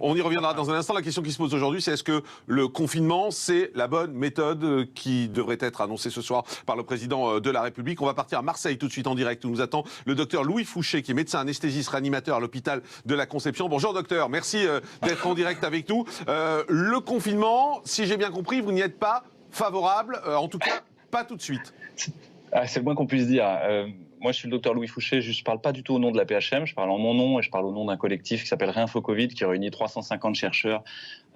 On y reviendra dans un instant. La question qui se pose aujourd'hui, c'est est-ce que le confinement, c'est la bonne méthode qui devrait être annoncée ce soir par le président de la République. On va partir à Marseille tout de suite en direct où nous attend le docteur Louis Fouché, qui est médecin anesthésiste réanimateur à l'hôpital de la Conception. Bonjour docteur, merci d'être en direct avec nous. Le confinement, si j'ai bien compris, vous n'y êtes pas favorable, en tout cas pas tout de suite. C'est le moins qu'on puisse dire. Moi, je suis le docteur Louis Fouché, je ne parle pas du tout au nom de la PHM, je parle en mon nom et je parle au nom d'un collectif qui s'appelle Réinfo Covid, qui réunit 350 chercheurs,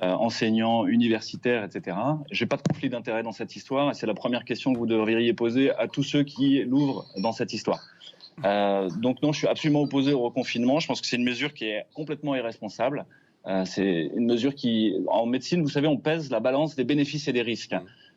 enseignants, universitaires, etc. Je n'ai pas de conflit d'intérêt dans cette histoire et c'est la première question que vous devriez poser à tous ceux qui l'ouvrent dans cette histoire. Donc non, je suis absolument opposé au reconfinement. Je pense que c'est une mesure qui est complètement irresponsable. C'est une mesure qui, en médecine, vous savez, on pèse la balance des bénéfices et des risques.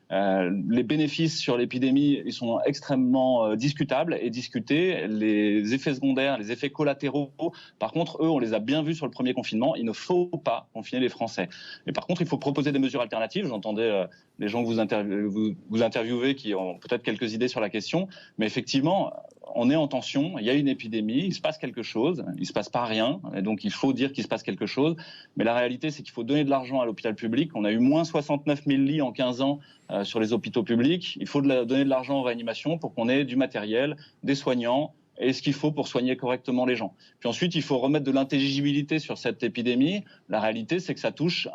Les bénéfices sur l'épidémie, ils sont extrêmement discutables et discutés. Les effets secondaires, les effets collatéraux, par contre, eux, on les a bien vus sur le premier confinement. Il ne faut pas confiner les Français. Mais par contre, il faut proposer des mesures alternatives. J'entendais les gens que vous interviewez qui ont peut-être quelques idées sur la question. Mais effectivement, on est en tension, il y a une épidémie, il se passe quelque chose, il ne se passe pas rien, et donc il faut dire qu'il se passe quelque chose. Mais la réalité, c'est qu'il faut donner de l'argent à l'hôpital public. On a eu moins 69 000 lits en 15 ans sur les hôpitaux publics. Il faut donner de l'argent en réanimation pour qu'on ait du matériel, des soignants, et ce qu'il faut pour soigner correctement les gens. Puis ensuite, il faut remettre de l'intelligibilité sur cette épidémie. La réalité, c'est que ça touche,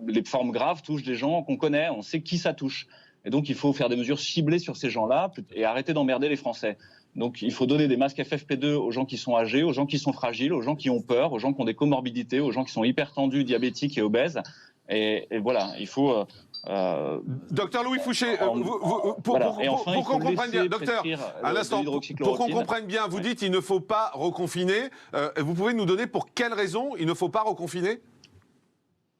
les formes graves touchent des gens qu'on connaît, on sait qui ça touche. Et donc, il faut faire des mesures ciblées sur ces gens-là et arrêter d'emmerder les Français. Donc, il faut donner des masques FFP2 aux gens qui sont âgés, aux gens qui sont fragiles, aux gens qui ont peur, aux gens qui ont des comorbidités, aux gens qui sont hypertendus, diabétiques et obèses. Et voilà, il faut... Docteur Louis Fouché, pour qu'on comprenne bien, docteur, à l'instant, pour qu'on comprenne bien, vous dites qu'il ne faut pas reconfiner. Vous pouvez nous donner pour quelles raisons il ne faut pas reconfiner ?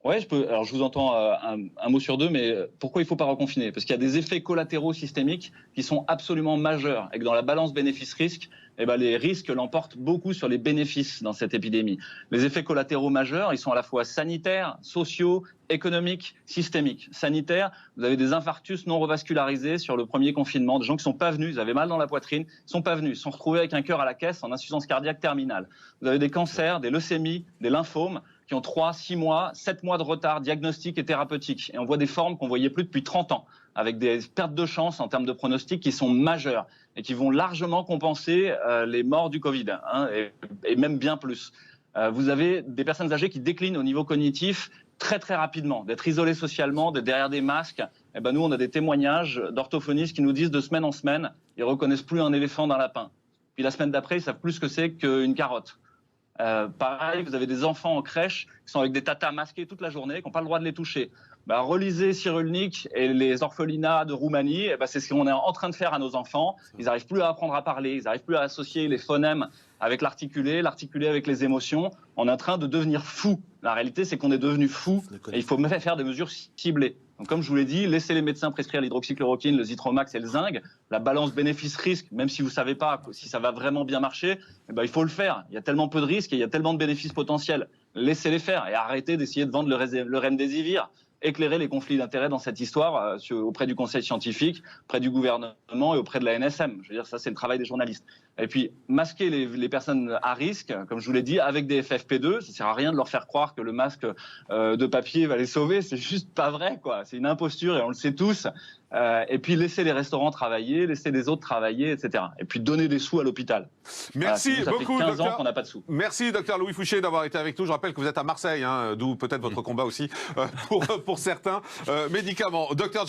Oui, je peux. Alors, je vous entends un mot sur deux, mais pourquoi il ne faut pas reconfiner? Parce qu'il y a des effets collatéraux systémiques qui sont absolument majeurs et que dans la balance bénéfice-risque, eh ben, les risques l'emportent beaucoup sur les bénéfices dans cette épidémie. Les effets collatéraux majeurs, ils sont à la fois sanitaires, sociaux, économiques, systémiques. Sanitaires, vous avez des infarctus non revascularisés sur le premier confinement, des gens qui ne sont pas venus, ils avaient mal dans la poitrine, ils ne sont pas venus, ils se sont retrouvés avec un cœur à la caisse en insuffisance cardiaque terminale. Vous avez des cancers, des leucémies, des lymphomes, qui ont 3, 6 mois, 7 mois de retard diagnostique et thérapeutique. Et on voit des formes qu'on ne voyait plus depuis 30 ans, avec des pertes de chance en termes de pronostic qui sont majeures et qui vont largement compenser les morts du Covid, hein, et même bien plus. Vous avez des personnes âgées qui déclinent au niveau cognitif très très rapidement, d'être isolées socialement, d'être derrière des masques. Et ben nous, on a des témoignages d'orthophonistes qui nous disent de semaine en semaine, ils ne reconnaissent plus un éléphant d'un lapin. Puis la semaine d'après, ils savent plus ce que c'est qu'une carotte. Pareil, vous avez des enfants en crèche qui sont avec des tatas masqués toute la journée, qui n'ont pas le droit de les toucher. Relisez Cyrulnik et les orphelinats de Roumanie, c'est ce qu'on est en train de faire à nos enfants. Ils n'arrivent plus à apprendre à parler, ils n'arrivent plus à associer les phonèmes avec l'articulé avec les émotions. On est en train de devenir fou. La réalité, c'est qu'on est devenu fou et il faut même faire des mesures ciblées. Donc, comme je vous l'ai dit, laissez les médecins prescrire l'hydroxychloroquine, le Zithromax et le zinc. La balance bénéfice-risque, même si vous ne savez pas si ça va vraiment bien marcher, il faut le faire. Il y a tellement peu de risques et il y a tellement de bénéfices potentiels. Laissez-les faire et arrêtez d'essayer de vendre le remdesivir. Éclairer les conflits d'intérêts dans cette histoire auprès du conseil scientifique, auprès du gouvernement et auprès de la NSM. Je veux dire, ça, c'est le travail des journalistes. Et puis, masquer les personnes à risque, comme je vous l'ai dit, avec des FFP2, ça ne sert à rien de leur faire croire que le masque de papier va les sauver. C'est juste pas vrai, quoi. C'est une imposture et on le sait tous. Et puis, laisser les restaurants travailler, laisser les autres travailler, etc. Et puis, donner des sous à l'hôpital. Merci ça beaucoup, fait 15 docteur. ans qu'on n'a pas de sous. Merci, docteur Louis Fouché, d'avoir été avec nous. Je rappelle que vous êtes à Marseille, hein, d'où peut-être votre combat aussi pour certains médicaments. Docteur